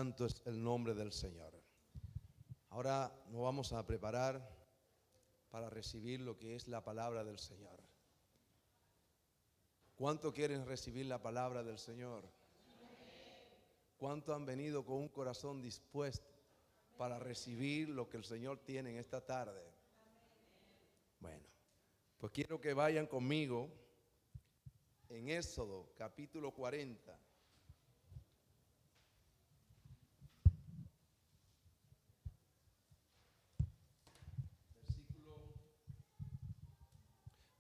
santo es el nombre del Señor. Ahora nos vamos a preparar para recibir lo que es la palabra del Señor. ¿Cuánto quieren recibir la palabra del Señor? ¿Cuánto han venido con un corazón dispuesto para recibir lo que el Señor tiene en esta tarde? Bueno, pues quiero que vayan conmigo en Éxodo capítulo 40.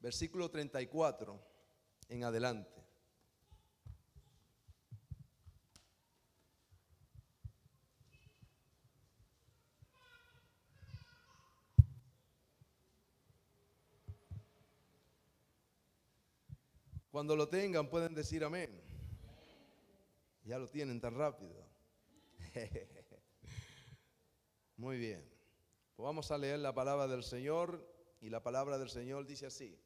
Versículo 34 en adelante. Cuando lo tengan pueden decir amén. Ya lo tienen tan rápido. Muy bien. Pues vamos a leer la palabra del Señor, y la palabra del Señor dice así: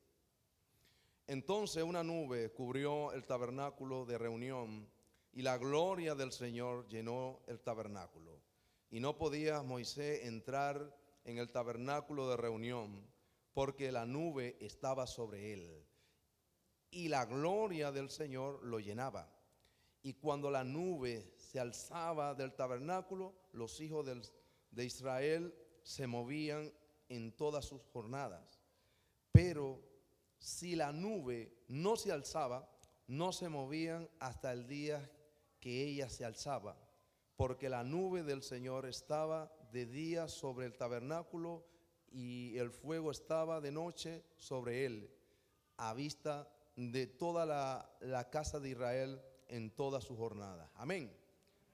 Entonces una nube cubrió el tabernáculo de reunión, y la gloria del Señor llenó el tabernáculo. Y no podía Moisés entrar en el tabernáculo de reunión, porque la nube estaba sobre él, y la gloria del Señor lo llenaba. Y cuando la nube se alzaba del tabernáculo, los hijos de Israel se movían en todas sus jornadas. Pero si la nube no se alzaba, no se movían hasta el día que ella se alzaba, porque la nube del Señor estaba de día sobre el tabernáculo, y el fuego estaba de noche sobre él, a vista de toda la casa de Israel en toda su jornada. Amén.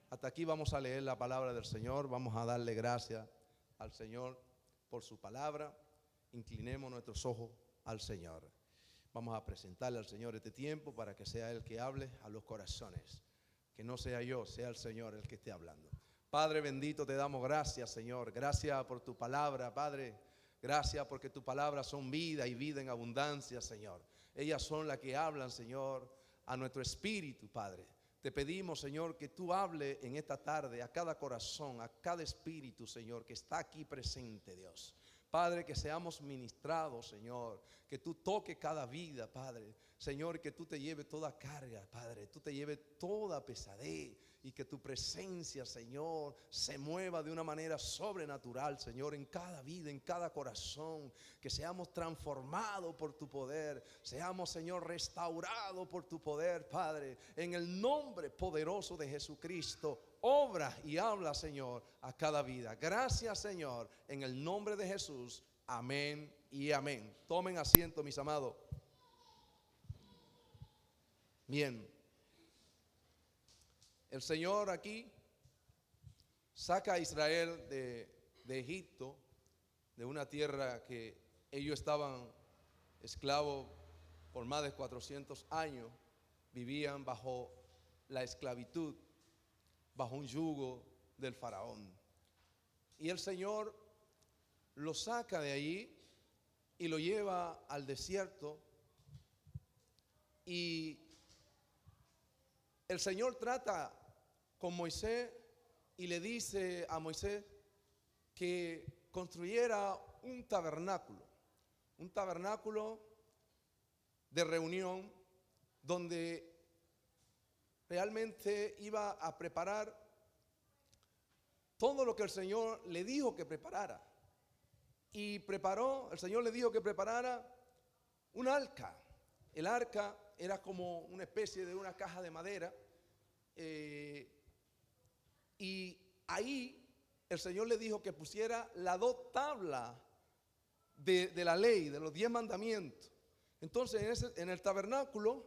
Hasta aquí vamos a leer la palabra del Señor. Vamos a darle gracias al Señor por su palabra. Inclinemos nuestros ojos al Señor. Vamos a presentarle al Señor este tiempo para que sea Él que hable a los corazones. Que no sea yo, sea el Señor el que esté hablando. Padre bendito, te damos gracias, Señor. Gracias por tu palabra, Padre. Gracias porque tu palabra son vida y vida en abundancia, Señor. Ellas son las que hablan, Señor, a nuestro espíritu, Padre. Te pedimos, Señor, que tú hables en esta tarde a cada corazón, a cada espíritu, Señor, que está aquí presente, Dios. Padre, que seamos ministrados, Señor, que tú toques cada vida, Padre. Señor, que tú te lleves toda carga, Padre, tú te lleves toda pesadez, y que tu presencia, Señor, se mueva de una manera sobrenatural, Señor, en cada vida, en cada corazón. Que seamos transformados por tu poder, seamos, Señor, restaurados por tu poder, Padre. En el nombre poderoso de Jesucristo, obra y habla, Señor, a cada vida. Gracias, Señor, en el nombre de Jesús. Amén y amén. Tomen asiento, mis amados. Bien. El Señor aquí saca a Israel de Egipto, de una tierra que ellos estaban esclavos por más de 400 años. Vivían bajo la esclavitud, bajo un yugo del faraón. Y el Señor lo saca de allí y lo lleva al desierto. Y el Señor trata con Moisés y le dice a Moisés que construyera un tabernáculo de reunión, donde realmente iba a preparar todo lo que el Señor le dijo que preparara. Y preparó, el Señor le dijo que preparara un arca. El arca era como una especie de una caja de madera, y ahí el Señor le dijo que pusiera las dos tablas de la ley, de los 10 mandamientos. Entonces en el tabernáculo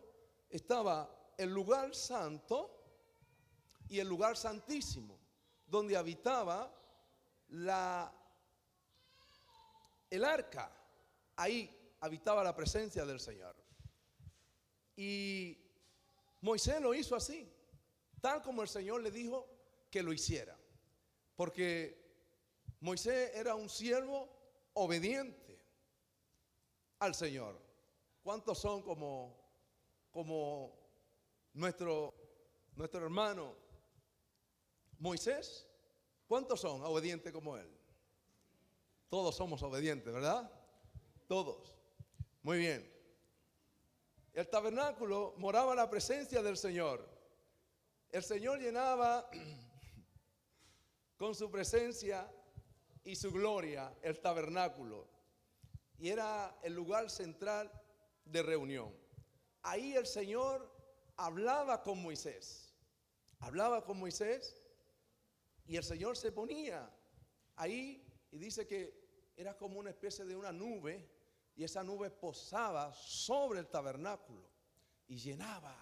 estaba el lugar santo y el lugar santísimo, donde habitaba el arca. Ahí habitaba la presencia del Señor. Y Moisés lo hizo así, tal como el Señor le dijo que lo hiciera, porque Moisés era un siervo obediente al Señor. ¿Cuántos son como nuestro hermano Moisés, ¿cuántos son obedientes como él? Todos somos obedientes, ¿verdad? Todos. Muy bien. El tabernáculo moraba la presencia del Señor. El Señor llenaba con su presencia y su gloria el tabernáculo. Y era el lugar central de reunión. Ahí el Señor hablaba con Moisés. Hablaba con Moisés y el Señor se ponía ahí y dice que era como una especie de una nube y esa nube posaba sobre el tabernáculo y llenaba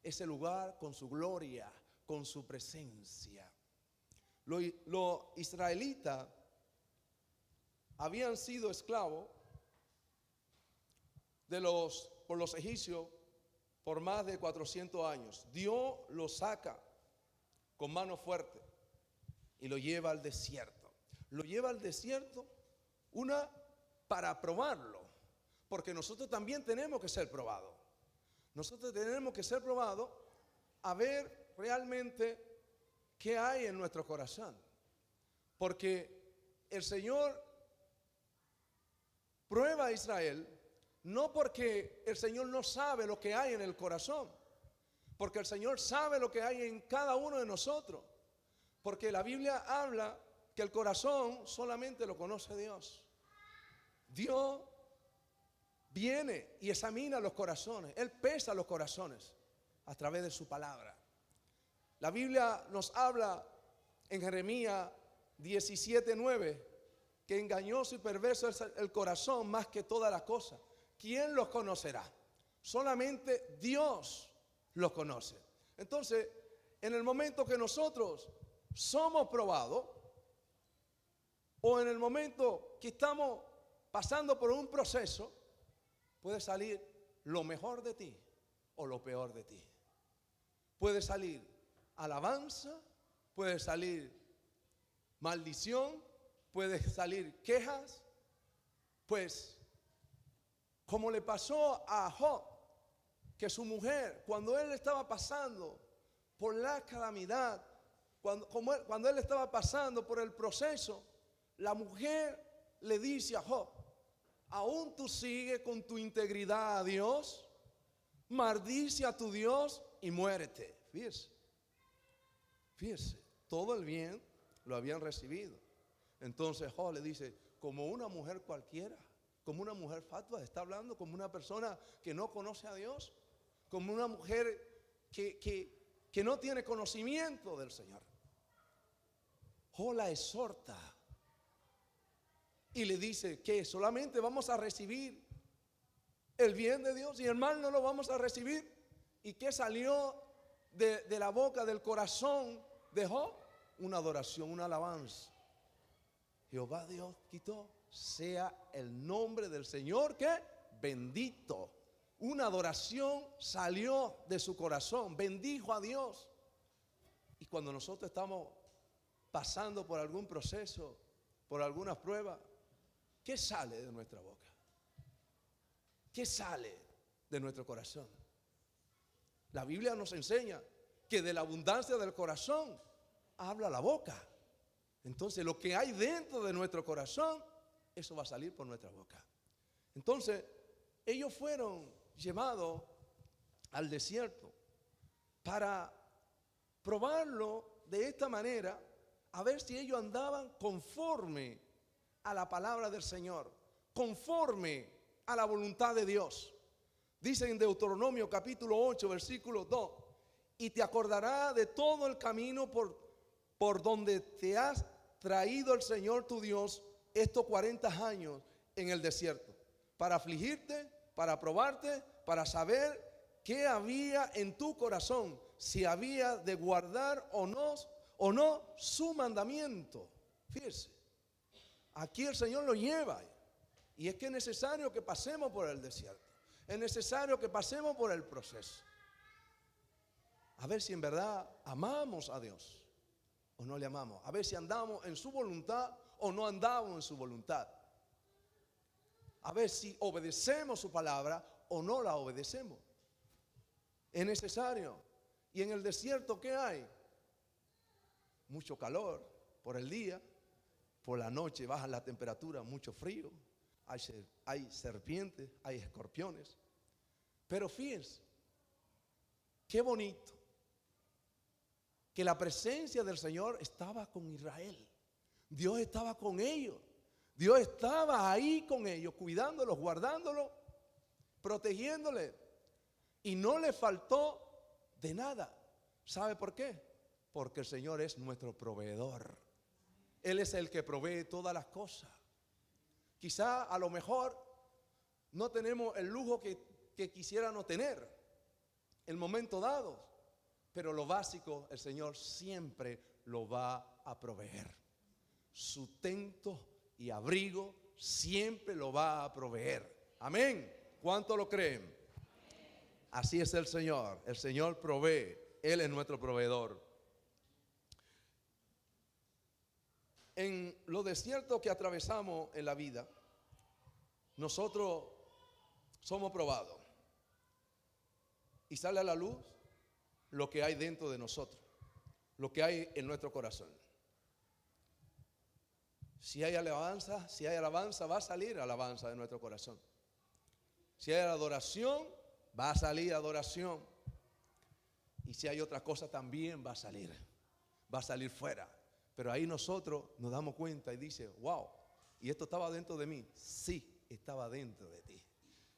ese lugar con su gloria, con su presencia. Los israelitas habían sido esclavos por los egipcios por más de 400 años. Dios los saca con mano fuerte y lo lleva al desierto. Lo lleva al desierto, para probarlo, porque nosotros también tenemos que ser probados. Nosotros tenemos que ser probados a ver realmente qué hay en nuestro corazón. Porque el Señor prueba a Israel, no porque el Señor no sabe lo que hay en el corazón, porque el Señor sabe lo que hay en cada uno de nosotros. Porque la Biblia habla que el corazón solamente lo conoce Dios. Dios viene y examina los corazones. Él pesa los corazones a través de su palabra. La Biblia nos habla en Jeremías 17:9 que engañoso y perverso es el corazón más que todas las cosas. ¿Quién los conocerá? Solamente Dios los conoce. Entonces, en el momento que nosotros somos probados, o en el momento que estamos pasando por un proceso, puede salir lo mejor de ti o lo peor de ti. Puede salir alabanza, puede salir maldición, puede salir quejas. Pues como le pasó a Job, que su mujer, cuando él estaba pasando por la calamidad, cuando él estaba pasando por el proceso, la mujer le dice a Job: ¿aún tú sigues con tu integridad a Dios? Maldice a tu Dios y muérete. Fíjese, todo el bien lo habían recibido. Entonces Job le dice: como una mujer cualquiera, como una mujer fatua, está hablando como una persona que no conoce a Dios, como una mujer que no tiene conocimiento del Señor. Job la exhorta y le dice que solamente vamos a recibir el bien de Dios y el mal no lo vamos a recibir. ¿Y qué salió de la boca, del corazón de Job? Una adoración, una alabanza. Jehová Dios quitó, sea el nombre del Señor que bendito. Una adoración salió de su corazón, bendijo a Dios. Y cuando nosotros estamos pasando por algún proceso, por alguna prueba, ¿qué sale de nuestra boca? ¿Qué sale de nuestro corazón? La Biblia nos enseña que de la abundancia del corazón habla la boca. Entonces lo que hay dentro de nuestro corazón, eso va a salir por nuestra boca. Entonces ellos fueron llevados al desierto para probarlo de esta manera, a ver si ellos andaban conforme a la palabra del Señor, conforme a la voluntad de Dios. Dice en Deuteronomio capítulo 8 versículo 2: y te acordará de todo el camino por donde te has traído el Señor tu Dios estos 40 años en el desierto, para afligirte, para probarte, para saber qué había en tu corazón, si había de guardar o no su mandamiento. Fíjese, aquí el Señor lo lleva, y es que es necesario que pasemos por el desierto, es necesario que pasemos por el proceso, a ver si en verdad amamos a Dios o no le amamos, a ver si andamos en su voluntad o no andamos en su voluntad, a ver si obedecemos su palabra o no la obedecemos. Es necesario. Y en el desierto, ¿qué hay? mucho calor por el día, por la noche baja la temperatura, mucho frío, hay serpientes, hay escorpiones. Pero fíjense, qué bonito, que la presencia del Señor estaba con Israel. Dios estaba con ellos. Dios estaba ahí con ellos, cuidándolos, guardándolos, protegiéndoles. Y no le faltó de nada. ¿Sabe por qué? Porque el Señor es nuestro proveedor. Él es el que provee todas las cosas. Quizá a lo mejor no tenemos el lujo que quisiéramos tener en momento dado, pero lo básico el Señor siempre lo va a proveer. Sustento y abrigo siempre lo va a proveer. Amén. ¿Cuánto lo creen? Así es el Señor provee, Él es nuestro proveedor. En los desiertos que atravesamos en la vida, nosotros somos probados y sale a la luz lo que hay dentro de nosotros, lo que hay en nuestro corazón. Si hay alabanza, va a salir alabanza de nuestro corazón. Si hay adoración, va a salir adoración. Y si hay otra cosa también va a salir fuera. Pero ahí nosotros nos damos cuenta y dice, wow, ¿y esto estaba dentro de mí? Sí, estaba dentro de ti.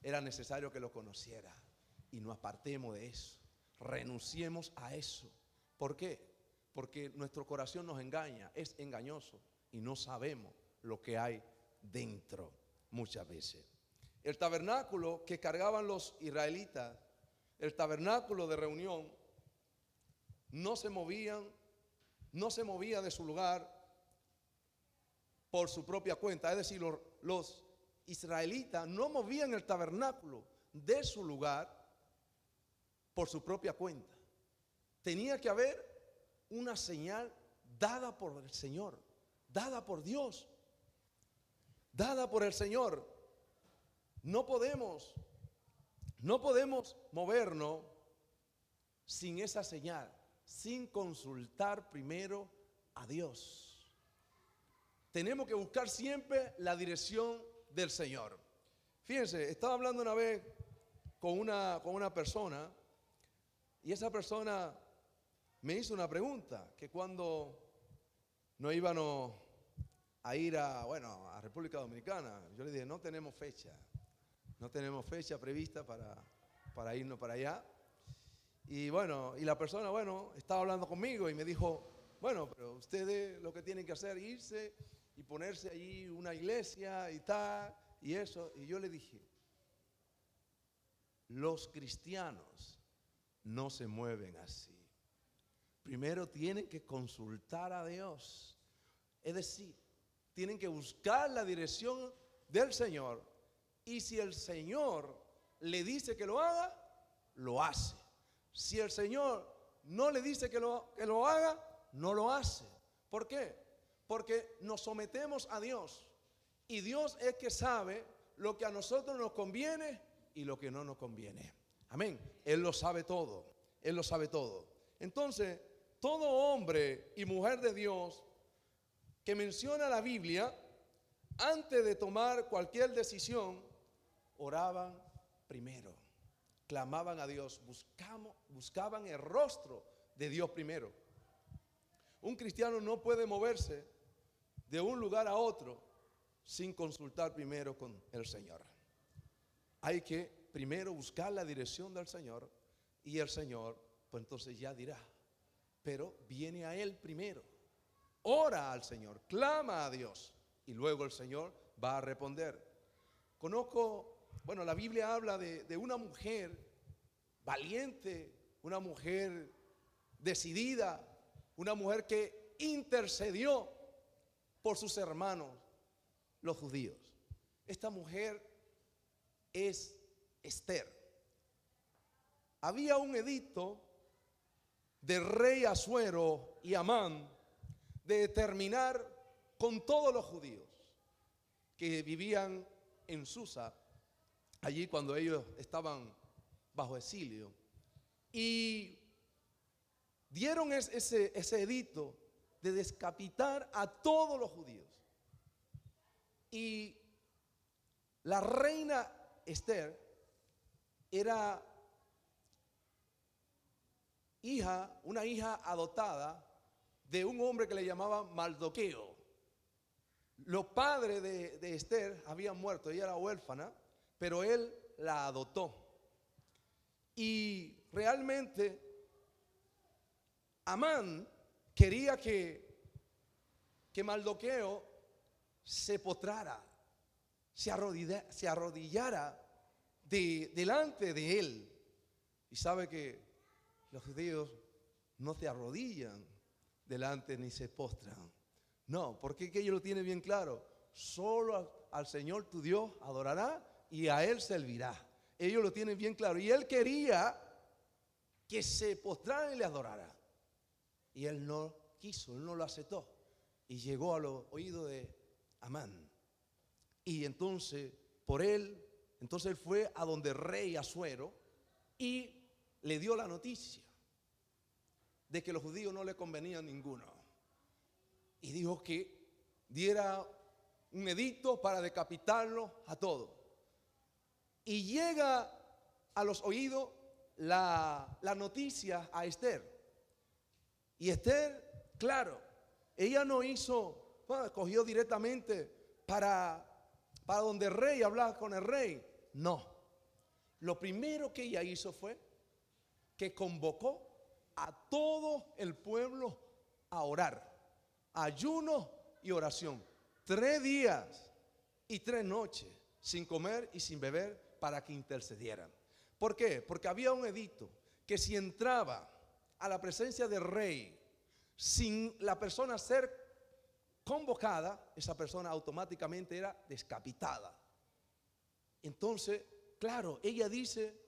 Era necesario que lo conociera y nos apartemos de eso. Renunciemos a eso. ¿Por qué? Porque nuestro corazón nos engaña, es engañoso y no sabemos lo que hay dentro muchas veces. El tabernáculo que cargaban los israelitas, el tabernáculo de reunión, no se movía de su lugar por su propia cuenta. Es decir, los israelitas no movían el tabernáculo de su lugar por su propia cuenta. Tenía que haber una señal dada por el Señor, dada por Dios, dada por el Señor. No podemos movernos sin esa señal, sin consultar primero a Dios. Tenemos que buscar siempre la dirección del Señor. Fíjense, estaba hablando una vez con una persona y esa persona me hizo una pregunta, que cuando nos íbamos a ir a República Dominicana, yo le dije, no tenemos fecha prevista para irnos para allá. Y la persona, estaba hablando conmigo y me dijo, pero ustedes lo que tienen que hacer es irse y ponerse allí una iglesia y tal, y eso. Y yo le dije, los cristianos no se mueven así. Primero tienen que consultar a Dios. Es decir, tienen que buscar la dirección del Señor. Y si el Señor le dice que lo haga, lo hace. Si el Señor no le dice que lo haga, no lo hace. ¿Por qué? Porque nos sometemos a Dios. Y Dios es que sabe lo que a nosotros nos conviene y lo que no nos conviene. Amén. Él lo sabe todo. Él lo sabe todo. Entonces, todo hombre y mujer de Dios que menciona la Biblia, antes de tomar cualquier decisión, oraban primero, clamaban a Dios, buscaban el rostro de Dios primero. Un cristiano no puede moverse de un lugar a otro sin consultar primero con el Señor. Hay que primero buscar la dirección del Señor y el Señor, pues entonces ya dirá, pero viene a Él primero. Ora al Señor, clama a Dios y luego el Señor va a responder. La Biblia habla de una mujer valiente, una mujer decidida, una mujer que intercedió por sus hermanos, los judíos. Esta mujer es Esther. Había un edicto del rey Asuero y Amán de terminar con todos los judíos que vivían en Susa, allí cuando ellos estaban bajo exilio, y dieron ese edicto de decapitar a todos los judíos. Y la reina Esther era una hija adoptada de un hombre que le llamaba Mardoqueo. Los padres de Esther habían muerto, ella era huérfana, pero él la adoptó. Y realmente Amán quería que Mardoqueo se postrara, se arrodillara delante de él. Y sabe que los judíos no se arrodillan delante ni se postran. No, porque ellos lo tienen bien claro. Solo al Señor tu Dios adorará y a Él servirá. Ellos lo tienen bien claro. Y Él quería que se postrara y le adorara. Y Él no quiso, Él no lo aceptó. Y llegó a los oídos de Amán. Y entonces, él fue a donde el rey Asuero y le dio la noticia de que los judíos no le convenían ninguno. Y dijo que diera un edicto para decapitarlos a todos. Y llega a los oídos la noticia a Esther. Y Esther, claro, ella no hizo, cogió directamente para donde el rey, hablar con el rey. No. Lo primero que ella hizo fue que convocó a todo el pueblo a orar. Ayuno y oración. 3 días y 3 noches sin comer y sin beber para que intercedieran. ¿Por qué? Porque había un edicto que si entraba a la presencia del rey sin la persona ser convocada, esa persona automáticamente era decapitada. Entonces, claro, ella dice,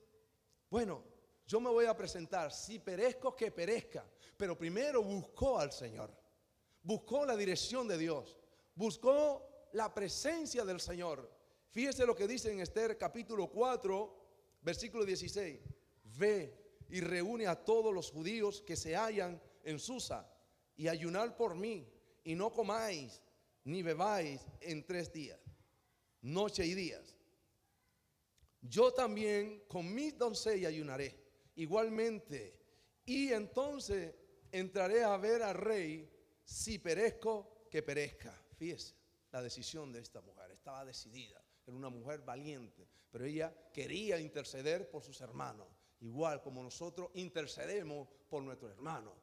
bueno, yo me voy a presentar, si perezco que perezca, pero primero buscó al Señor, buscó la dirección de Dios, buscó la presencia del Señor. Fíjese lo que dice en Esther capítulo 4, versículo 16. Ve y reúne a todos los judíos que se hallan en Susa y ayunad por mí, y no comáis ni bebáis en 3 días, noche y días. Yo también con mis doncellas ayunaré igualmente, y entonces entraré a ver al rey, si perezco que perezca. Fíjese la decisión de esta mujer, estaba decidida, era una mujer valiente, pero ella quería interceder por sus hermanos, igual como nosotros intercedemos por nuestros hermanos.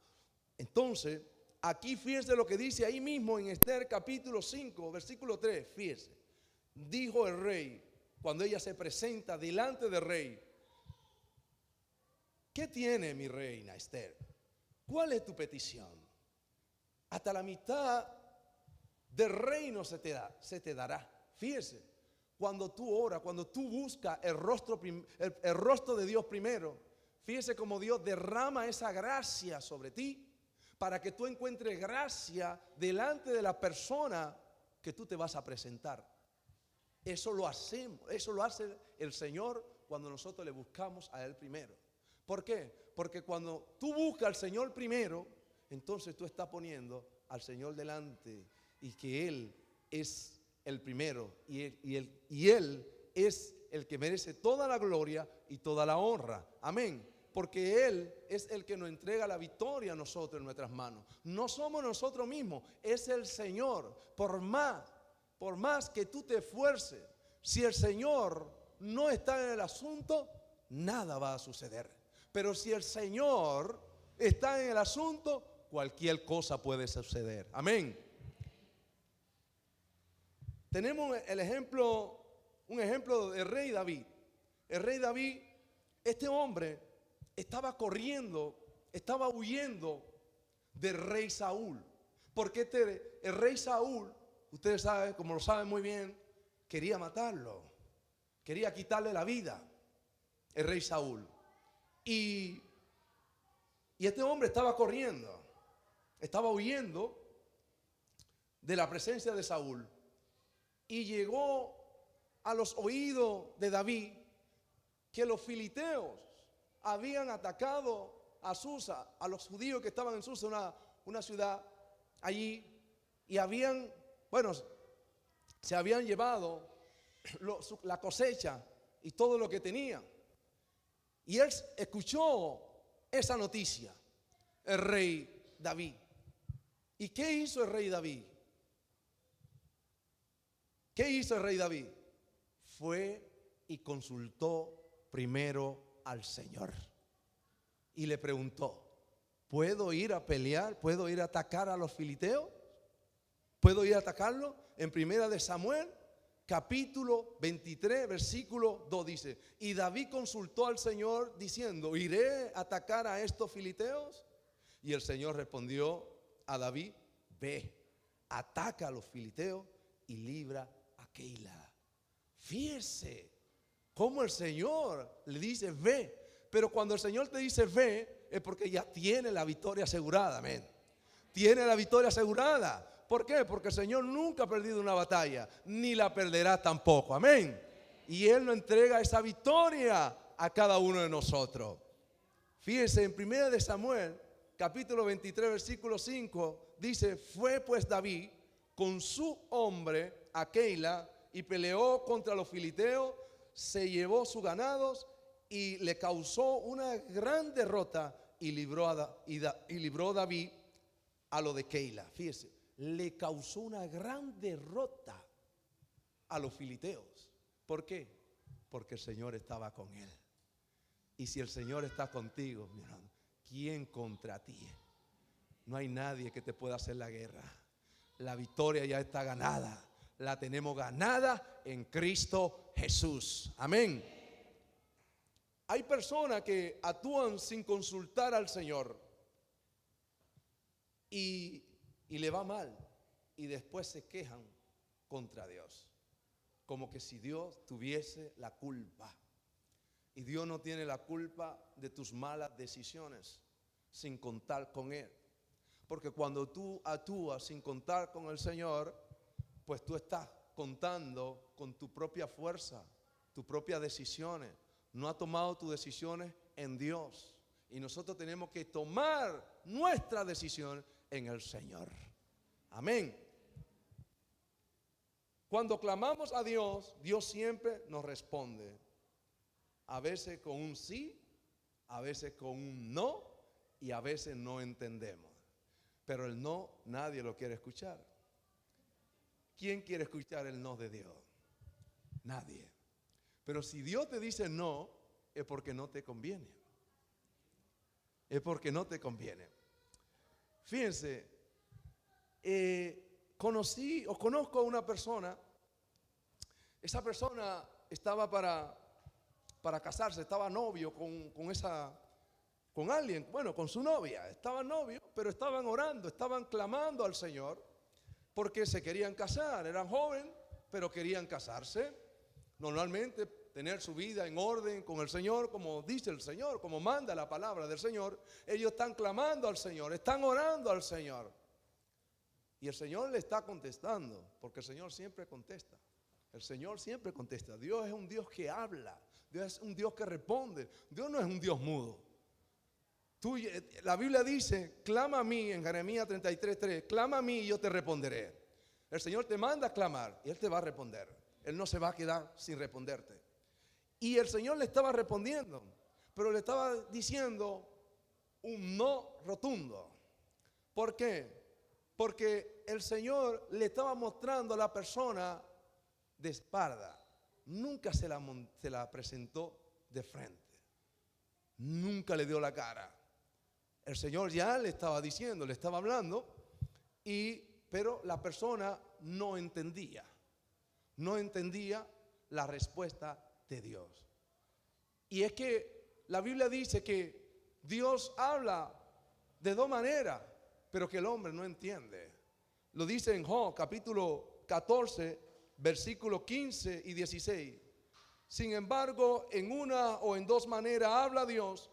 Entonces, aquí fíjese lo que dice ahí mismo en Esther capítulo 5, versículo 3, fíjese. Dijo el rey, cuando ella se presenta delante del rey: ¿qué tiene mi reina Esther? ¿Cuál es tu petición? Hasta la mitad del reino se te dará. Fíjese, cuando tú oras, cuando tú buscas el rostro de Dios primero, fíjese cómo Dios derrama esa gracia sobre ti para que tú encuentres gracia delante de la persona que tú te vas a presentar. Eso lo hacemos, eso lo hace el Señor cuando nosotros le buscamos a Él primero. ¿Por qué? Porque cuando tú buscas al Señor primero, entonces tú estás poniendo al Señor delante y que Él es el primero y Él es el que merece toda la gloria y toda la honra. Amén. Porque Él es el que nos entrega la victoria a nosotros en nuestras manos. No somos nosotros mismos, es el Señor. Por más que tú te esfuerces, si el Señor no está en el asunto, nada va a suceder. Pero si el Señor está en el asunto, cualquier cosa puede suceder. Amén. Tenemos un ejemplo del rey David. El rey David, este hombre estaba huyendo del rey Saúl. Porque el rey Saúl, ustedes saben, como lo saben muy bien, quería matarlo, quería quitarle la vida, el rey Saúl. Y este hombre estaba corriendo, estaba huyendo de la presencia de Saúl. Y llegó a los oídos de David que los filisteos habían atacado a Susa, a los judíos que estaban en Susa, una ciudad allí y se habían llevado la cosecha y todo lo que tenía. Y él escuchó esa noticia, el rey David. ¿Y qué hizo el rey David? ¿Qué hizo el rey David? Fue y consultó primero al Señor. Y le preguntó, ¿puedo ir a pelear? ¿Puedo ir a atacar a los filisteos? ¿Puedo ir a atacarlo? En primera de Samuel, capítulo 23, versículo 2 dice, y David consultó al Señor diciendo, ¿iré a atacar a estos filisteos? Y el Señor respondió a David, ve, ataca a los filisteos y libra a Keila. Fíjese cómo el Señor le dice, ve. Pero cuando el Señor te dice ve, es porque ya tiene la victoria asegurada, amén. Tiene la victoria asegurada. ¿Por qué? Porque el Señor nunca ha perdido una batalla, ni la perderá tampoco, amén. Y Él nos entrega esa victoria a cada uno de nosotros. Fíjense, en 1 de Samuel, capítulo 23, versículo 5, dice, fue pues David con su hombre a Keila y peleó contra los filisteos, se llevó sus ganados y le causó una gran derrota y libró David a lo de Keila. Fíjese, le causó una gran derrota a los filisteos. ¿Por qué? Porque el Señor estaba con él. Y si el Señor está contigo, mi hermano, ¿quién contra ti? No hay nadie que te pueda hacer la guerra. La victoria ya está ganada. La tenemos ganada en Cristo Jesús. Amén. Hay personas que actúan sin consultar al Señor y le va mal y después se quejan contra Dios, como que si Dios tuviese la culpa. Y Dios no tiene la culpa de tus malas decisiones sin contar con Él. Porque cuando tú actúas sin contar con el Señor, pues tú estás contando con tu propia fuerza, tus propias decisiones. No has tomado tus decisiones en Dios. Y nosotros tenemos que tomar nuestra decisión en el Señor. Amén. Cuando clamamos a Dios, Dios siempre nos responde. A veces con un sí, a veces con un no y a veces no entendemos. Pero el no nadie lo quiere escuchar. ¿Quién quiere escuchar el no de Dios? Nadie. Pero si Dios te dice no, es porque no te conviene. Es porque no te conviene. Fíjense, conozco a una persona. Esa persona estaba para casarse, estaba novio con alguien, bueno, con su novia. Estaban novios, pero estaban orando, estaban clamando al Señor porque se querían casar. Eran jóvenes, pero querían casarse. Normalmente tener su vida en orden con el Señor, como dice el Señor, como manda la palabra del Señor. Ellos están clamando al Señor, están orando al Señor. Y el Señor le está contestando, porque el Señor siempre contesta. El Señor siempre contesta. Dios es un Dios que habla. Dios es un Dios que responde. Dios no es un Dios mudo. La Biblia dice, clama a mí en Jeremías 33:3, clama a mí y yo te responderé. El Señor te manda a clamar y Él te va a responder. Él no se va a quedar sin responderte. Y el Señor le estaba respondiendo, pero le estaba diciendo un no rotundo. ¿Por qué? Porque el Señor le estaba mostrando a la persona de espalda. Nunca se la presentó de frente. Nunca le dio la cara. El Señor ya le estaba diciendo, le estaba hablando, pero la persona no entendía. No entendía la respuesta de Dios. Y es que la Biblia dice que Dios habla de dos maneras, pero que el hombre no entiende. Lo dice en Job capítulo 14, versículos 15 y 16. Sin embargo, en una o en dos maneras habla Dios,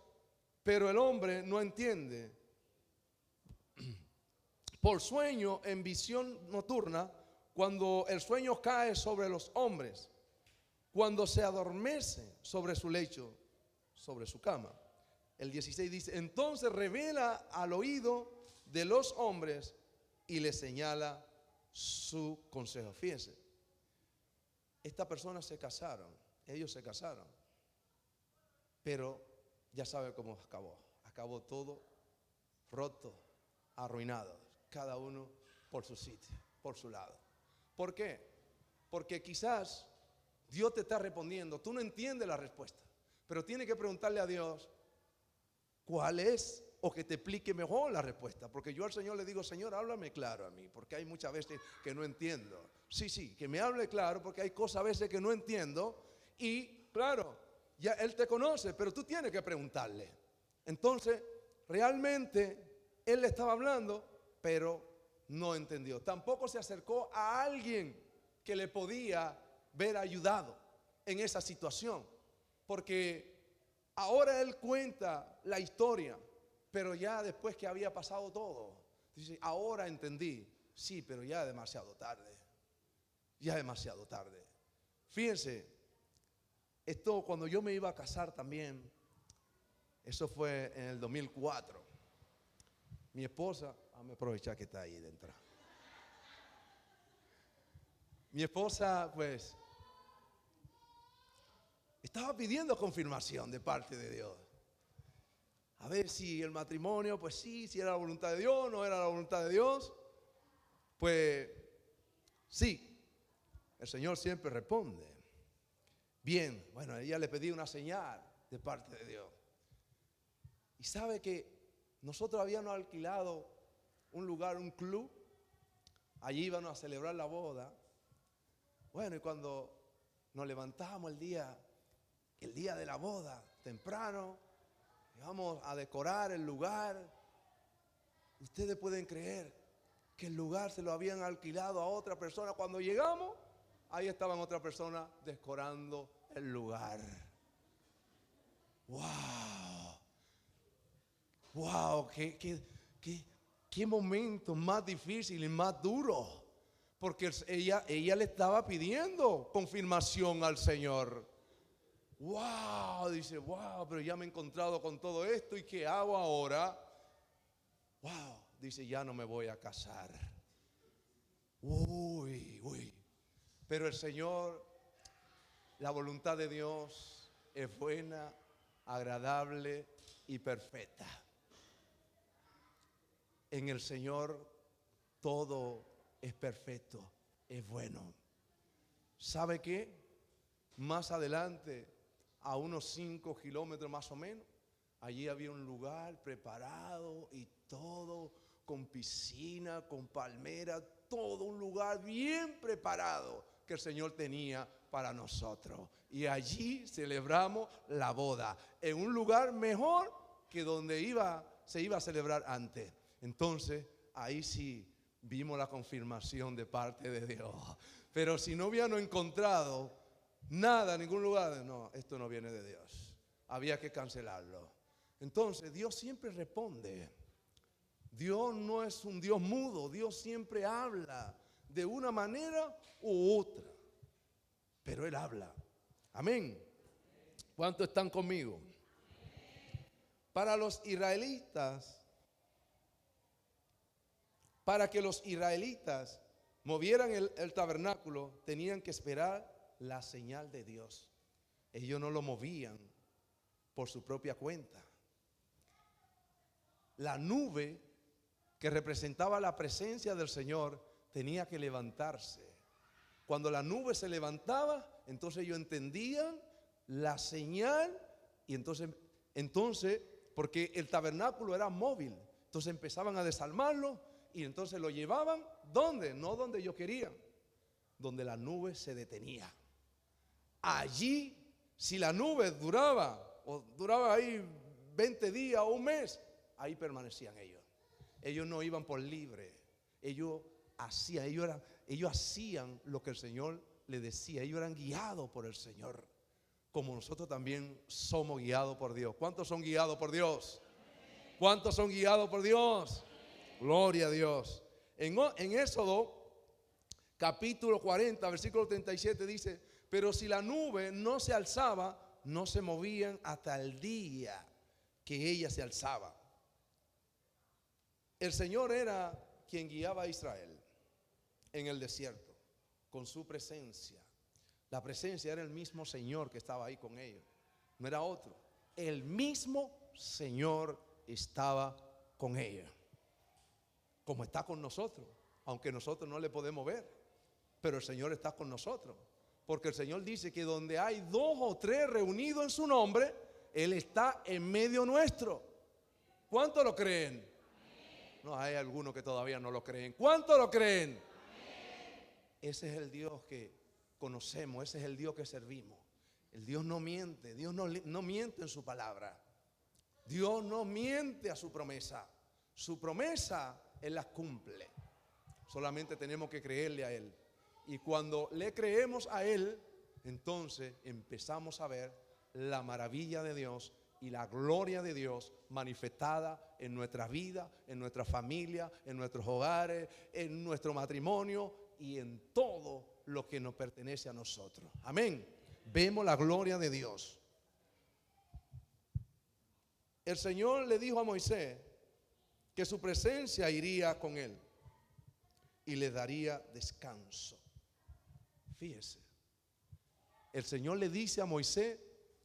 pero el hombre no entiende. Por sueño, en visión nocturna, cuando el sueño cae sobre los hombres, cuando se adormece sobre su lecho, sobre su cama. El 16 dice, entonces revela al oído de los hombres y le señala su consejo. Fíjense, estas personas se casaron, ellos se casaron, pero ya sabe cómo acabó. Acabó todo roto, arruinado, cada uno por su sitio, por su lado. ¿Por qué? Porque quizás Dios te está respondiendo, tú no entiendes la respuesta, pero tienes que preguntarle a Dios cuál es, o que te explique mejor la respuesta. Porque yo al Señor le digo, Señor, háblame claro a mí, porque hay muchas veces que no entiendo. Sí, que me hable claro, porque hay cosas a veces que no entiendo. Y claro, ya Él te conoce, pero tú tienes que preguntarle. Entonces, realmente Él le estaba hablando, pero no entendió. Tampoco se acercó a alguien que le podía ver ayudado en esa situación, porque ahora él cuenta la historia, pero ya después que había pasado todo, dice, ahora entendí. Sí, pero ya es demasiado tarde. Ya es demasiado tarde. Fíjense, esto cuando yo me iba a casar también, eso fue en el 2004. Mi esposa, vamos a aprovechar que está ahí dentro. Mi esposa, pues, estaba pidiendo confirmación de parte de Dios. A ver si el matrimonio, pues sí, si era la voluntad de Dios, no era la voluntad de Dios. Pues sí, el Señor siempre responde. Bien, bueno, ella le pedí una señal de parte de Dios. Y sabe que nosotros habíamos alquilado un lugar, un club. Allí íbamos a celebrar la boda. Bueno, y cuando nos levantamos el día de la boda, temprano, vamos a decorar el lugar. Ustedes pueden creer que el lugar se lo habían alquilado a otra persona. Cuando llegamos, ahí estaban otra persona decorando el lugar. ¡Wow! ¡Wow! ¡Qué momento más difícil y más duro! Porque ella le estaba pidiendo confirmación al Señor. ¡Wow! Dice, ¡wow! Pero ya me he encontrado con todo esto, ¿y qué hago ahora? ¡Wow! Dice, ya no me voy a casar. Uy. Pero el Señor, la voluntad de Dios es buena, agradable y perfecta. En el Señor todo es perfecto, es bueno. ¿Sabe qué? Más adelante, a unos 5 kilómetros más o menos, allí había un lugar preparado y todo, con piscina, con palmera, todo un lugar bien preparado que el Señor tenía para nosotros. Y allí celebramos la boda, en un lugar mejor que donde se iba a celebrar antes. Entonces, ahí sí vimos la confirmación de parte de Dios. Pero si no hubiéramos encontrado nada en ningún lugar, no, esto no viene de Dios. Había que cancelarlo. Entonces, Dios siempre responde. Dios no es un Dios mudo. Dios siempre habla de una manera u otra. Pero Él habla. Amén. ¿Cuántos están conmigo? Para los israelitas, para que los israelitas movieran el tabernáculo, tenían que esperar la señal de Dios. Ellos no lo movían por su propia cuenta. La nube que representaba la presencia del Señor tenía que levantarse. Cuando la nube se levantaba, entonces ellos entendían la señal y entonces porque el tabernáculo era móvil, entonces empezaban a desarmarlo y entonces lo llevaban ¿dónde? No donde ellos querían, donde la nube se detenía. Allí, si la nube duraba ahí 20 días o un mes, ahí permanecían ellos. Ellos no iban por libre. Ellos hacían lo que el Señor les decía. Ellos eran guiados por el Señor, como nosotros también somos guiados por Dios. ¿Cuántos son guiados por Dios? ¿Cuántos son guiados por Dios? Gloria a Dios. En Éxodo, capítulo 40, versículo 37 dice: pero si la nube no se alzaba, no se movían hasta el día que ella se alzaba. El Señor era quien guiaba a Israel en el desierto con su presencia. La presencia era el mismo Señor que estaba ahí con ellos, no era otro. El mismo Señor estaba con ellos, como está con nosotros, aunque nosotros no le podemos ver, pero el Señor está con nosotros, porque el Señor dice que donde hay 2 o 3 reunidos en su nombre, Él está en medio nuestro. ¿Cuántos lo creen? No, hay algunos que todavía no lo creen. ¿Cuántos lo creen? Ese es el Dios que conocemos, ese es el Dios que servimos. El Dios no miente, Dios no miente en su palabra. Dios no miente a su promesa. Su promesa Él las cumple. Solamente tenemos que creerle a Él. Y cuando le creemos a Él, entonces empezamos a ver la maravilla de Dios y la gloria de Dios manifestada en nuestra vida, en nuestra familia, en nuestros hogares, en nuestro matrimonio y en todo lo que nos pertenece a nosotros. Amén. Vemos la gloria de Dios. El Señor le dijo a Moisés que su presencia iría con él y le daría descanso. Fíjese, el Señor le dice a Moisés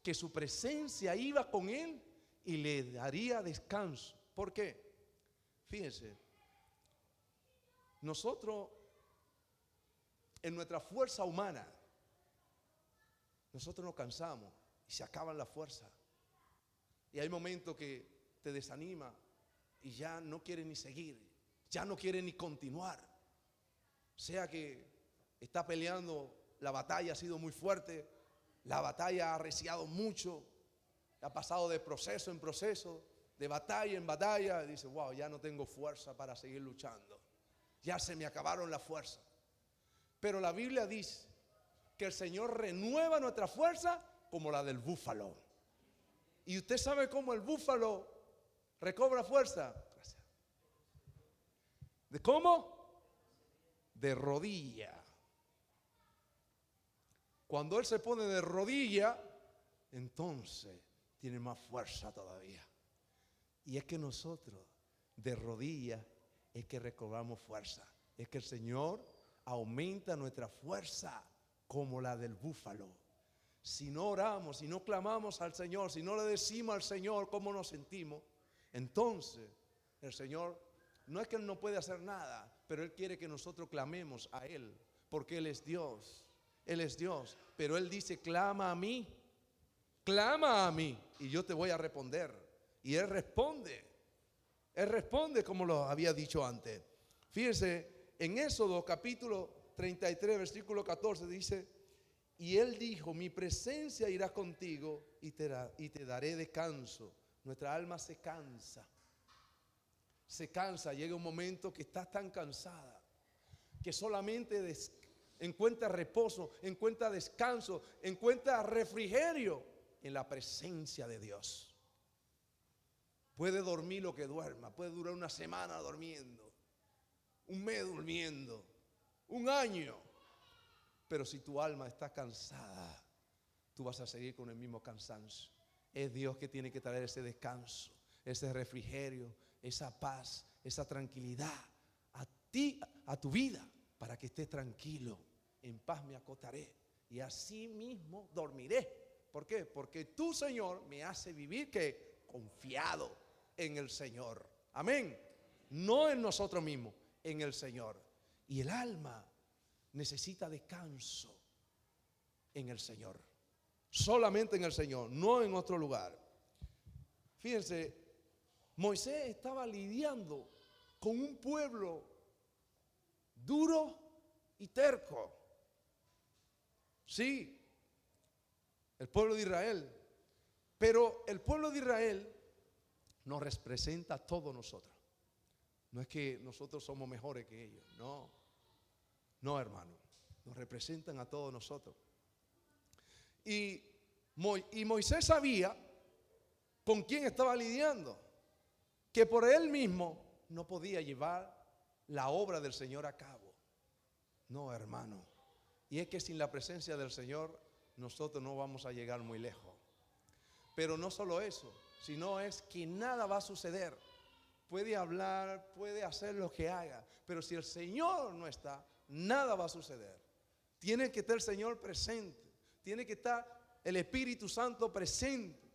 que su presencia iba con él y le daría descanso. ¿Por qué? Fíjense, nosotros en nuestra fuerza humana, nosotros nos cansamos y se acaban las fuerzas. Y hay momentos que te desanima y ya no quieres ni seguir, ya no quieres ni continuar. Sea que está peleando, la batalla ha sido muy fuerte, la batalla ha arreciado mucho, ha pasado de proceso en proceso, de batalla en batalla, y dice, wow, ya no tengo fuerza para seguir luchando, ya se me acabaron las fuerzas. Pero la Biblia dice que el Señor renueva nuestra fuerza como la del búfalo. ¿Y usted sabe cómo el búfalo recobra fuerza? Gracias. ¿De cómo? De rodilla. Cuando él se pone de rodilla, entonces tiene más fuerza todavía. Y es que nosotros de rodillas es que recobramos fuerza. Es que el Señor aumenta nuestra fuerza como la del búfalo. Si no oramos, si no clamamos al Señor, si no le decimos al Señor cómo nos sentimos, entonces el Señor, no es que Él no puede hacer nada, pero Él quiere que nosotros clamemos a Él, porque Él es Dios. Él es Dios, pero Él dice, clama a mí, y yo te voy a responder. Y Él responde como lo había dicho antes. Fíjese, en Éxodo capítulo 33, versículo 14 dice, y Él dijo, mi presencia irá contigo y te daré descanso. Nuestra alma se cansa, llega un momento que estás tan cansada, que solamente encuentra reposo, encuentra descanso, encuentra refrigerio en la presencia de Dios. Puede dormir lo que duerma, puede durar una semana durmiendo, un mes durmiendo, un año. Pero si tu alma está cansada, tú vas a seguir con el mismo cansancio. Es Dios que tiene que traer ese descanso, ese refrigerio, esa paz, esa tranquilidad a ti, a tu vida, para que estés tranquilo. En paz me acostaré y así mismo dormiré. ¿Por qué? Porque tu Señor me hace vivir que confiado en el Señor. Amén. No en nosotros mismos, en el Señor. Y el alma necesita descanso en el Señor. Solamente en el Señor, no en otro lugar. Fíjense, Moisés estaba lidiando con un pueblo duro y terco. Sí, el pueblo de Israel. Pero el pueblo de Israel nos representa a todos nosotros. No es que nosotros somos mejores que ellos, no. No, hermano, nos representan a todos nosotros. Y Moisés sabía con quién estaba lidiando, que por él mismo no podía llevar la obra del Señor a cabo. No, hermano. Y es que sin la presencia del Señor nosotros no vamos a llegar muy lejos. Pero no solo eso, sino es que nada va a suceder. puede hablar, puede hacer lo que haga, pero si el Señor no está, nada va a suceder. Tiene que estar el Señor presente, tiene que estar el Espíritu Santo presente,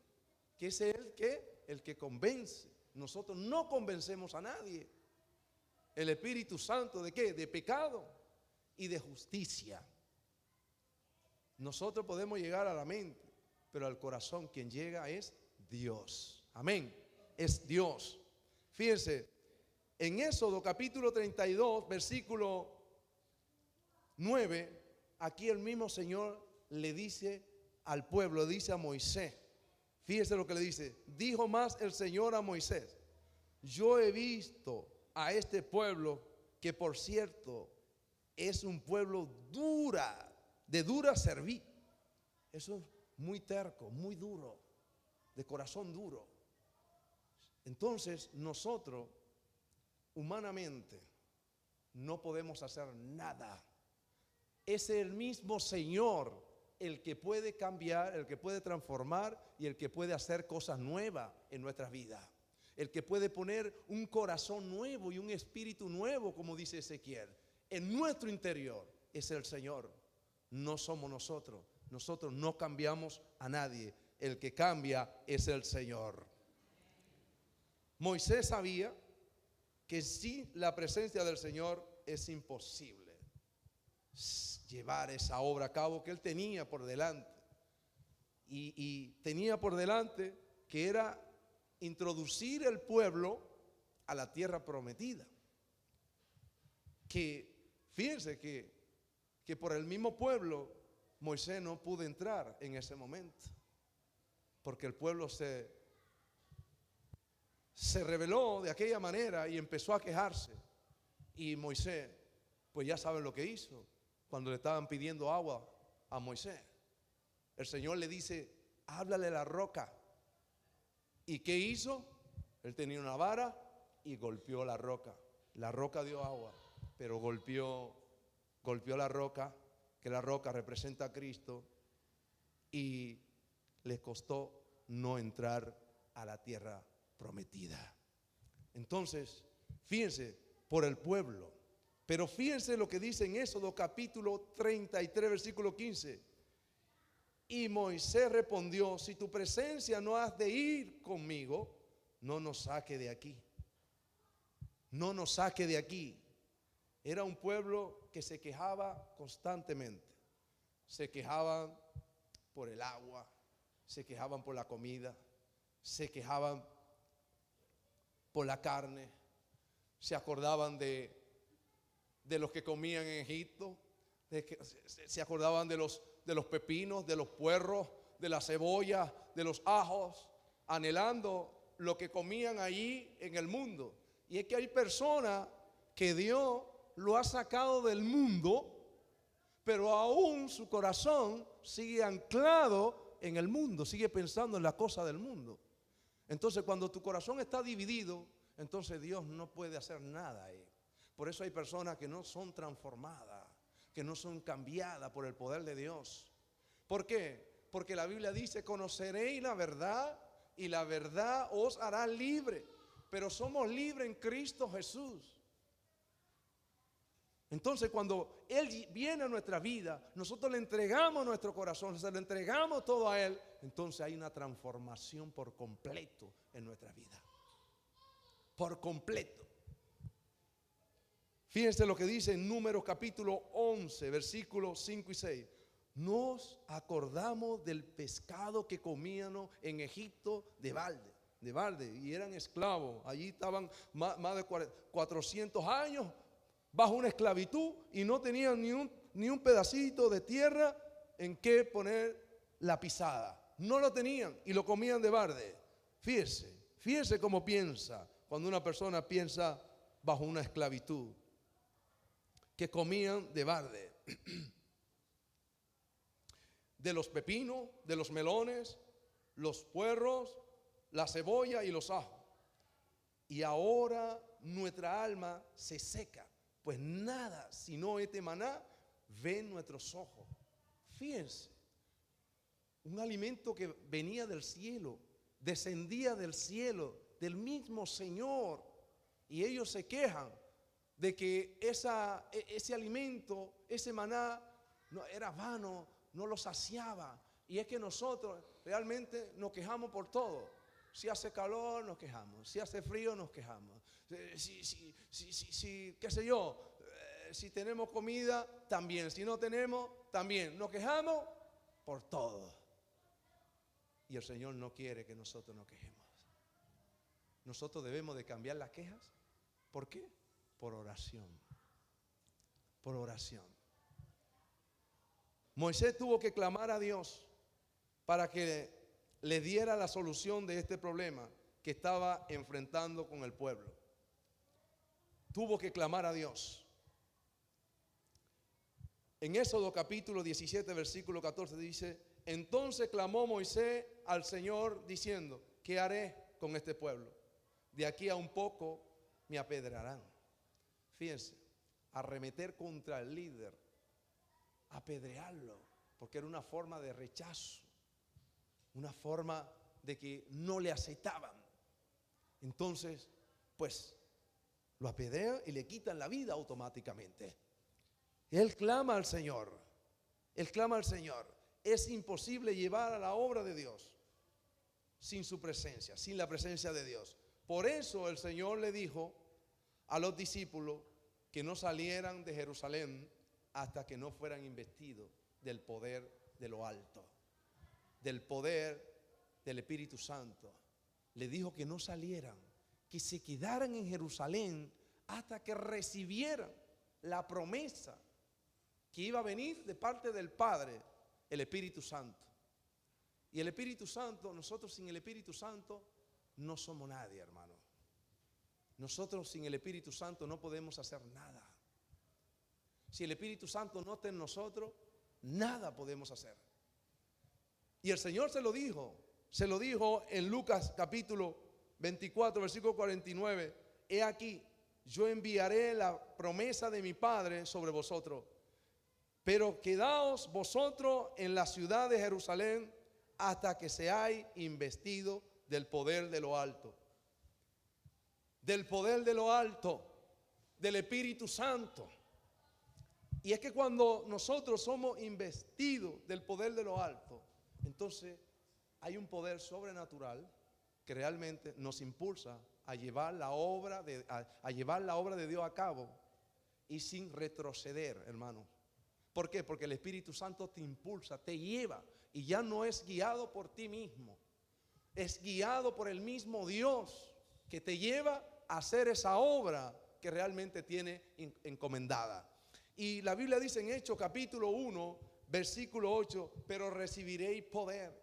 que es el que convence. Nosotros no convencemos a nadie. El Espíritu Santo, ¿de qué? De pecado y de justicia. Nosotros podemos llegar a la mente, pero al corazón quien llega es Dios. Amén. Es Dios. Fíjense, en Éxodo capítulo 32, versículo 9, aquí el mismo Señor le dice al pueblo, le dice a Moisés. Fíjense lo que le dice. Dijo más el Señor a Moisés: yo he visto a este pueblo, que por cierto es un pueblo de dura servir. Eso es muy terco, muy duro, de corazón duro. Entonces nosotros humanamente no podemos hacer nada. Es el mismo Señor el que puede cambiar, el que puede transformar y el que puede hacer cosas nuevas en nuestras vidas. El que puede poner un corazón nuevo y un espíritu nuevo, como dice Ezequiel, en nuestro interior. Es el Señor, no somos nosotros. Nosotros no cambiamos a nadie. El que cambia es el Señor. Moisés sabía que sin la presencia del Señor es imposible llevar esa obra a cabo que él tenía por delante. Y tenía por delante que era introducir el pueblo a la tierra prometida. Que fíjense que por el mismo pueblo Moisés no pudo entrar en ese momento, porque el pueblo se rebeló de aquella manera y empezó a quejarse. Y Moisés, pues ya saben lo que hizo cuando le estaban pidiendo agua a Moisés. El Señor le dice: háblale a la roca. ¿Y qué hizo? Él tenía una vara y golpeó la roca. La roca dio agua, pero golpeó la roca, que la roca representa a Cristo, y les costó no entrar a la tierra prometida. Entonces, fíjense, por el pueblo. Pero fíjense lo que dice en Éxodo capítulo 33, versículo 15. Y Moisés respondió: si tu presencia no has de ir conmigo, no nos saque de aquí. No nos saque de aquí. Era un pueblo que se quejaba constantemente. Se quejaban por el agua, se quejaban por la comida, se quejaban por la carne, se acordaban de los que comían en Egipto, se acordaban de los pepinos, de los puerros, de la cebolla, de los ajos, anhelando lo que comían allí en el mundo. Y es que hay personas que Dios lo ha sacado del mundo, pero aún su corazón sigue anclado en el mundo, sigue pensando en la cosa del mundo. Entonces, cuando tu corazón está dividido, entonces Dios no puede hacer nada ahí. Por eso hay personas que no son transformadas, que no son cambiadas por el poder de Dios. ¿Por qué? Porque la Biblia dice: conoceréis la verdad y la verdad os hará libre. Pero somos libres en Cristo Jesús. Entonces, cuando Él viene a nuestra vida, nosotros le entregamos nuestro corazón, se lo entregamos todo a Él, entonces hay una transformación por completo en nuestra vida. Por completo. Fíjense lo que dice en Números capítulo 11, versículos 5 y 6. Nos acordamos del pescado que comían en Egipto de balde, y eran esclavos. Allí estaban más de 400 años bajo una esclavitud y no tenían ni un pedacito de tierra en que poner la pisada. No lo tenían y lo comían de balde. Fíjese cómo piensa cuando una persona piensa bajo una esclavitud, que comían de balde. De los pepinos, de los melones, los puerros, la cebolla y los ajos. Y ahora nuestra alma se seca, pues nada sino este maná ven nuestros ojos. Fíjense, un alimento que venía del cielo, descendía del cielo, del mismo Señor, Y ellos se quejan de que ese alimento, ese maná, no, era vano, no los saciaba. Y es que nosotros realmente nos quejamos por todo. Si hace calor, nos quejamos. Si hace frío, nos quejamos. Qué sé yo, si tenemos comida, también. Si no tenemos, también. Nos quejamos por todo. Y el Señor no quiere que nosotros nos quejemos. Nosotros debemos de cambiar las quejas. ¿Por qué? Por oración. Por oración. Moisés tuvo que clamar a Dios para que le diera la solución de este problema que estaba enfrentando con el pueblo. Tuvo que clamar a Dios. En Éxodo capítulo 17, versículo 14 dice: entonces clamó Moisés al Señor diciendo: ¿qué haré con este pueblo? De aquí a un poco me apedrearán. Fíjense, arremeter contra el líder, apedrearlo, porque era una forma de rechazo, una forma de que no le aceptaban. Entonces, pues, lo apedrean y le quitan la vida automáticamente. Él clama al Señor. Él clama al Señor. Es imposible llevar a la obra de Dios sin su presencia, sin la presencia de Dios. Por eso el Señor le dijo a los discípulos que no salieran de Jerusalén hasta que no fueran investidos del poder de lo alto, del poder del Espíritu Santo. Le dijo que no salieran, que se quedaran en Jerusalén hasta que recibieran la promesa que iba a venir de parte del Padre, el Espíritu Santo. Y el Espíritu Santo, nosotros sin el Espíritu Santo no somos nadie, hermano. Nosotros sin el Espíritu Santo no podemos hacer nada. Si el Espíritu Santo no está en nosotros, nada podemos hacer. Y el Señor se lo dijo en Lucas capítulo 24, versículo 49. He aquí, yo enviaré la promesa de mi Padre sobre vosotros, pero quedaos vosotros en la ciudad de Jerusalén hasta que seáis investidos del poder de lo alto. Del poder de lo alto, del Espíritu Santo. Y es que cuando nosotros somos investidos del poder de lo alto, entonces hay un poder sobrenatural que realmente nos impulsa a llevar la obra de Dios a cabo y sin retroceder, hermanos. ¿Por qué? Porque el Espíritu Santo te impulsa, te lleva, y ya no es guiado por ti mismo, es guiado por el mismo Dios que te lleva a hacer esa obra que realmente tiene encomendada. Y la Biblia dice en Hechos capítulo 1, versículo 8: pero recibiréis poder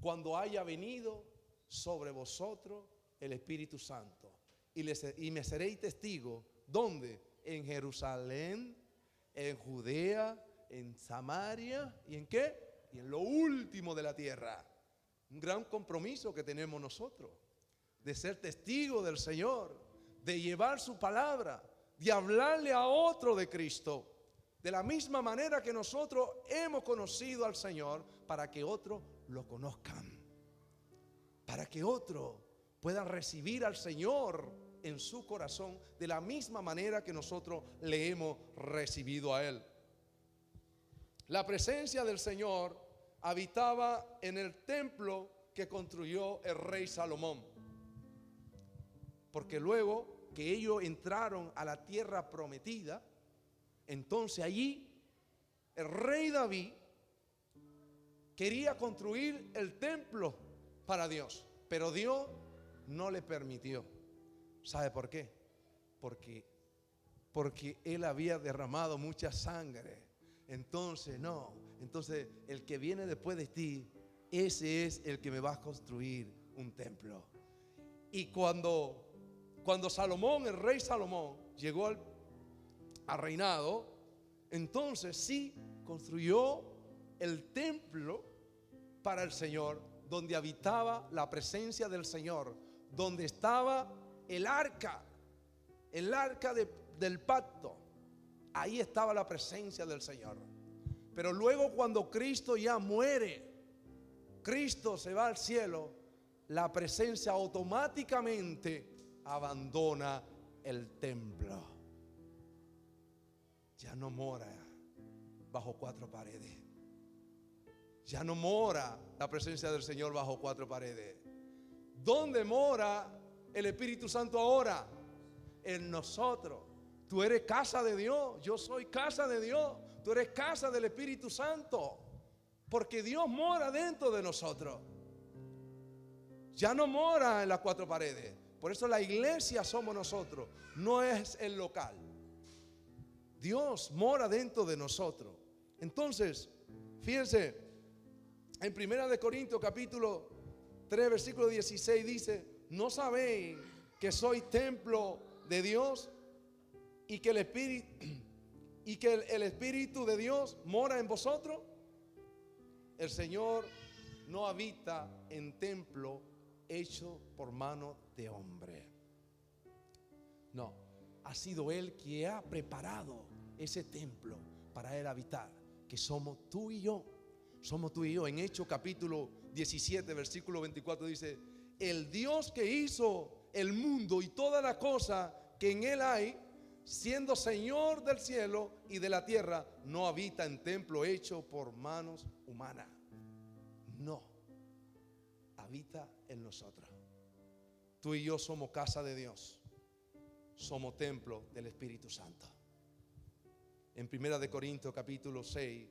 cuando haya venido sobre vosotros el Espíritu Santo. Y me seréis testigos, ¿dónde? En Jerusalén, en Judea, en Samaria, ¿y en qué? Y en lo último de la tierra. Un gran compromiso que tenemos nosotros, de ser testigos del Señor, de llevar su palabra, de hablarle a otro de Cristo, de la misma manera que nosotros hemos conocido al Señor, para que otros lo conozcan, para que otros puedan recibir al Señor en su corazón de la misma manera que nosotros le hemos recibido a Él. La presencia del Señor habitaba en el templo que construyó el rey Salomón, porque luego que ellos entraron a la tierra prometida, entonces allí el rey David quería construir el templo para Dios, pero Dios no le permitió. ¿Sabe por qué? Porque él había derramado mucha sangre. Entonces el que viene después de ti, ese es el que me va a construir un templo. Y cuando Salomón, el rey Salomón, llegó al reinado, entonces sí construyó el templo para el Señor, donde habitaba la presencia del Señor, donde estaba el arca del pacto. Ahí estaba la presencia del Señor. Pero luego, cuando Cristo ya muere, Cristo se va al cielo, la presencia automáticamente abandona el templo. Ya no mora bajo cuatro paredes. Ya no mora la presencia del Señor bajo cuatro paredes. ¿Dónde mora el Espíritu Santo ahora? En nosotros. Tú eres casa de Dios, yo soy casa de Dios, tú eres casa del Espíritu Santo, porque Dios mora dentro de nosotros. Ya no mora en las cuatro paredes. Por eso la iglesia somos nosotros, no es el local. Dios mora dentro de nosotros. Entonces, fíjense, en 1 Corintios capítulo 3 versículo 16 dice: ¿no sabéis que sois templo de Dios y que el Espíritu de Dios mora en vosotros? El Señor no habita en templo hecho por mano de hombre. No, ha sido Él quien ha preparado ese templo para Él habitar, que somos tú y yo. Somos tú y yo. En Hechos capítulo 17 versículo 24 dice: el Dios que hizo el mundo y toda la cosa que en él hay, siendo Señor del cielo y de la tierra, no habita en templo hecho por manos humanas. No, habita en nosotros. Tú y yo somos casa de Dios, somos templo del Espíritu Santo. En 1 Corintios capítulo 6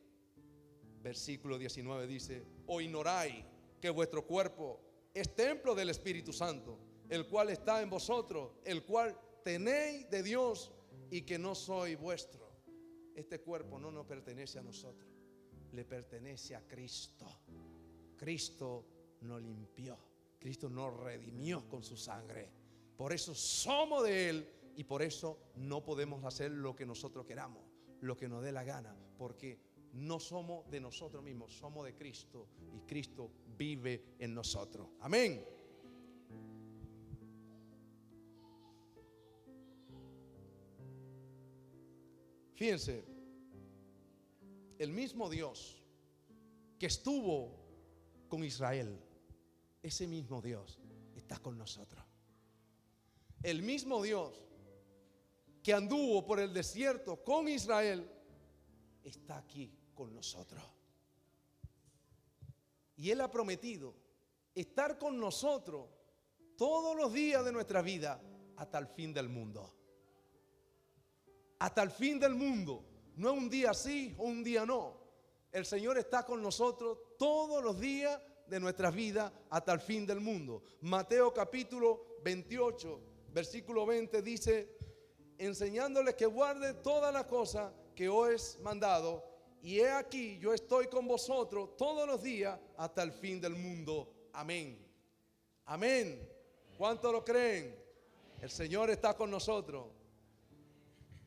versículo 19 dice: ¿o ignoráis que vuestro cuerpo es templo del Espíritu Santo, el cual está en vosotros, el cual tenéis de Dios, y que no soy vuestro? Este cuerpo no nos pertenece a nosotros, le pertenece a Cristo. Cristo nos limpió, Cristo nos redimió con su sangre. Por eso somos de Él y por eso no podemos hacer lo que nosotros queramos, lo que nos dé la gana, porque no somos de nosotros mismos, somos de Cristo y Cristo vive en nosotros. Amén. Fíjense, el mismo Dios que estuvo con Israel, ese mismo Dios está con nosotros. El mismo Dios que anduvo por el desierto con Israel está aquí con nosotros. Y Él ha prometido estar con nosotros todos los días de nuestra vida hasta el fin del mundo. Hasta el fin del mundo. No es un día sí o un día no. El Señor está con nosotros todos los días de nuestras vidas hasta el fin del mundo. Mateo capítulo 28 versículo 20 dice: enseñándoles que guarde todas las cosas que os he mandado, y he aquí yo estoy con vosotros todos los días hasta el fin del mundo. Amén. Amén. ¿Cuántos lo creen? El Señor está con nosotros.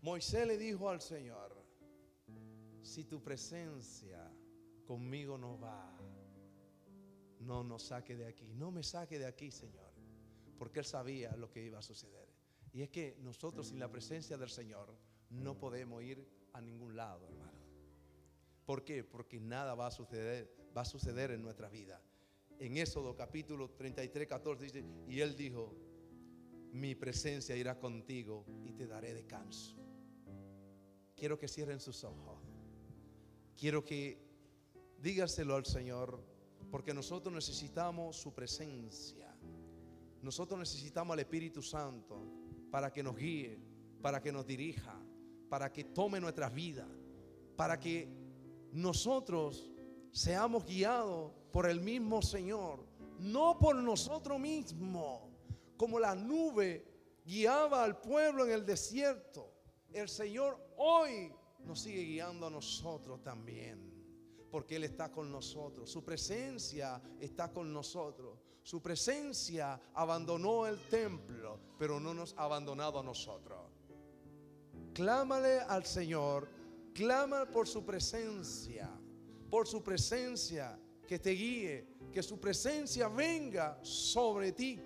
Moisés le dijo al Señor: si tu presencia conmigo no va, no nos saque de aquí, no me saque de aquí, Señor, porque Él sabía lo que iba a suceder. Y es que nosotros sin la presencia del Señor no podemos ir a ningún lado, hermano. ¿Por qué? Porque nada va a suceder en nuestra vida. En Éxodo capítulo 33, 14 dice: y Él dijo: mi presencia irá contigo y te daré descanso. Quiero que cierren sus ojos. Quiero que dígaselo al Señor, porque nosotros necesitamos su presencia. Nosotros necesitamos al Espíritu Santo para que nos guíe, para que nos dirija, para que tome nuestras vidas, para que nosotros seamos guiados por el mismo Señor, no por nosotros mismos. Como la nube guiaba al pueblo en el desierto, el Señor hoy nos sigue guiando a nosotros también, porque Él está con nosotros. Su presencia está con nosotros. Su presencia abandonó el templo, pero no nos ha abandonado a nosotros. Clámale al Señor, clama por su presencia, que te guíe, que su presencia venga sobre ti.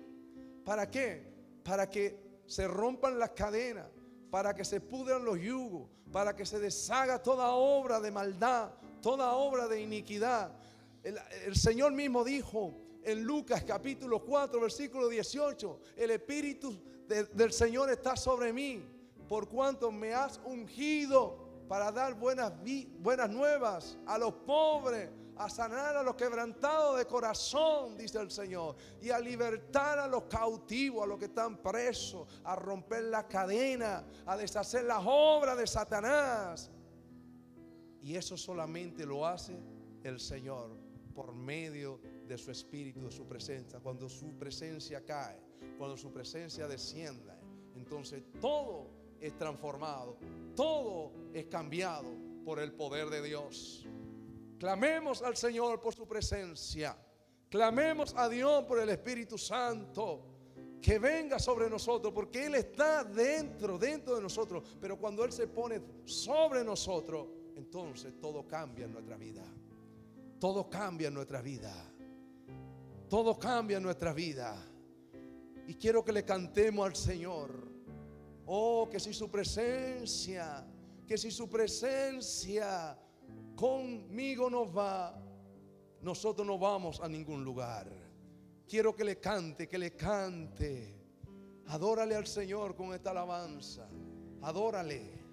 ¿Para qué? Para que se rompan las cadenas, para que se pudran los yugos, para que se deshaga toda obra de maldad, toda obra de iniquidad. El Señor mismo dijo: en Lucas capítulo 4, versículo 18, el Espíritu del Señor está sobre mí, por cuanto me has ungido para dar buenas nuevas a los pobres, a sanar a los quebrantados de corazón, dice el Señor, y a libertar a los cautivos, a los que están presos, a romper la cadena, a deshacer las obras de Satanás. Y eso solamente lo hace el Señor por medio de su Espíritu, de su presencia. Cuando su presencia cae, cuando su presencia descienda, entonces todo es transformado, todo es cambiado por el poder de Dios. Clamemos al Señor por su presencia. Clamemos a Dios por el Espíritu Santo que venga sobre nosotros, porque Él está dentro de nosotros. Pero cuando Él se pone sobre nosotros, entonces todo cambia en nuestra vida. Todo cambia en nuestra vida. Todo cambia en nuestra vida. Y quiero que le cantemos al Señor. Oh, que si su presencia conmigo nos va, nosotros no vamos a ningún lugar. Quiero que le cante, Adórale al Señor con esta alabanza. Adórale.